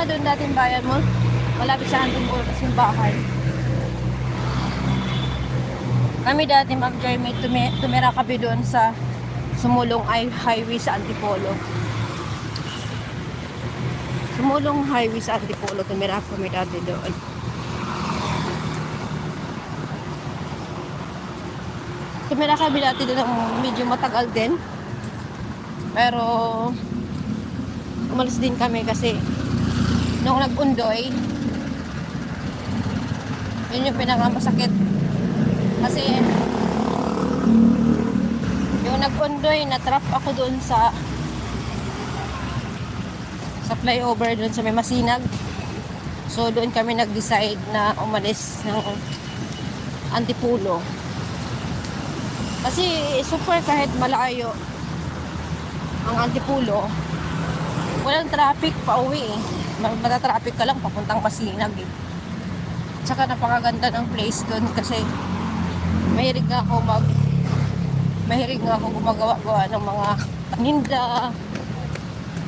nga doon dating bayan mo. Malapit sa Antipolo simbahan. Kami dati, Ma'am Joy, may tumira kami doon sa Sumulong Highway sa Antipolo. Sumulong Highway sa Antipolo, tumira kami dati doon. Tumira kami dati doon ng medyo matagal din. Pero umalis din kami kasi nung nag-undoy, yun yung pinakamasakit. Kasi yung nag-undoy, na-trap ako doon sa flyover doon sa may Masinag. So doon kami nag-decide na umalis ng Antipolo. Kasi super kahit malayo ang Antipolo, walang traffic pa uwi eh. Matatraffic ka lang papuntang Masinag eh. Tsaka napakaganda ng place doon kasi mahilig nga ako gumagawa-gawa ng mga paninda.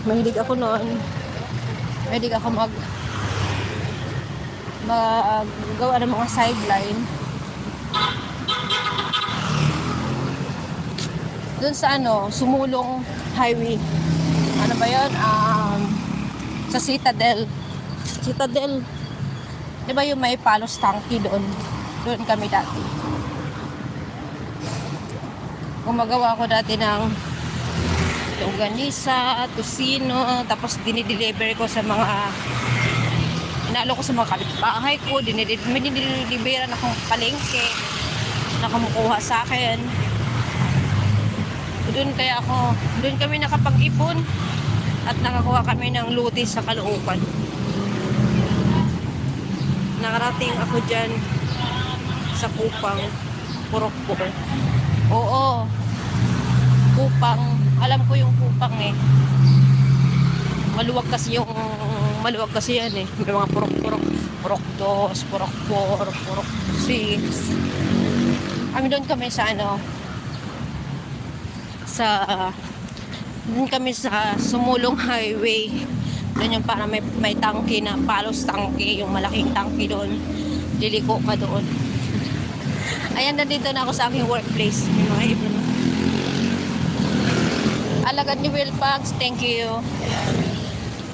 Mahilig ako noon. Mahilig ako magawa ng mga sideline. Doon sa Sumulong Highway. Ano ba 'yon? Sa Citadel. Citadel. 'Di ba yung may Palos Tanki doon? Doon kami dati. Gumagawa ako dati ng longganisa, tosino, tapos dinideliver ko sa mga inalo ko sa mga kapitbahay ko, dinideliveran akong palengke na kumukuha sa akin. Doon kami nakapag-ipon at nakakuha kami ng lutis sa Caloocan. Nakarating ako dyan sa Kupang, Purokpor. Oo, Kupang. Alam ko yung Kupang eh. Maluwag kasi yan eh. May mga purok-purok. Purok 2, purok 4, purok 6. Doon kami doon kami sa Sumulong Highway. Doon yung para may tangke na Palos Tangke, yung malaking tangke doon. Liliko ka doon. Ayan, nandito na ako sa aking workplace. May mga ibon. Alagad ni Will Pags, thank you.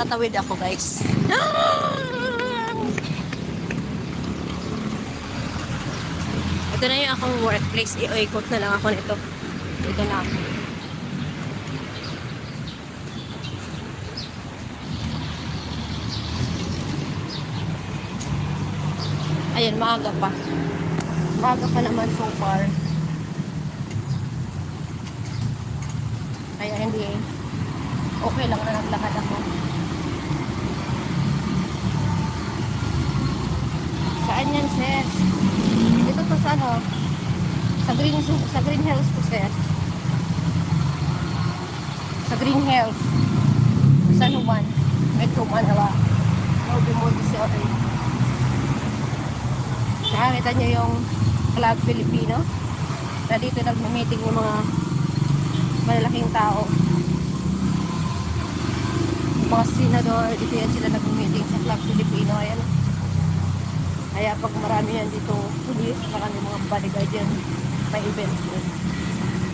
Tatawid ako, guys. Ito na yung akong workplace. I-ikot na lang ako nito. Ito na ako. Ayan, maaga pa. Maaga pa naman so far. Kaya hindi okay lang na naglakad ako. Saan yan, sis? Dito to sa sa Green Hills to, sis. Sa Green Hills. San Juan. Metro Manila. Nobi mo di siya rin. Nakakita niyo yung Club Filipino? Na dito nag-meeting yung mga malalaking tao. Mga senador, dito yan sila nag-meeting sa Club Filipino. Ayan. Kaya pag marami yan dito, pulis, baka may mga bodyguard yan. May event doon.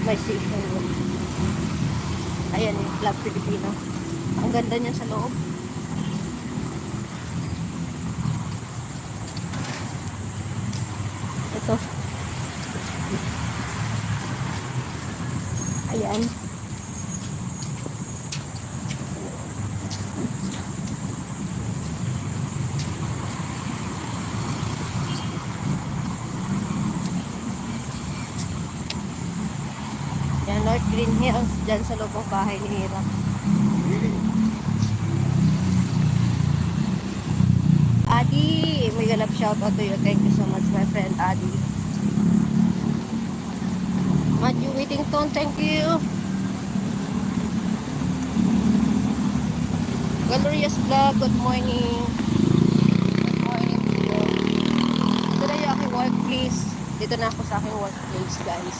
May station doon. Ayan yung Club Filipino. Ang ganda niyan sa loob. Ito. Ayan. Yan, North Green Hills. Dyan sa loob ng bahay ni Hira. Adi, may galap shout out to you. Thank you so much, my friend Adi. Matthew Whittington, thank you. Glorious Vlog, good morning. Good morning to you. Ito na yung aking workplace. Dito na ako sa aking workplace, guys.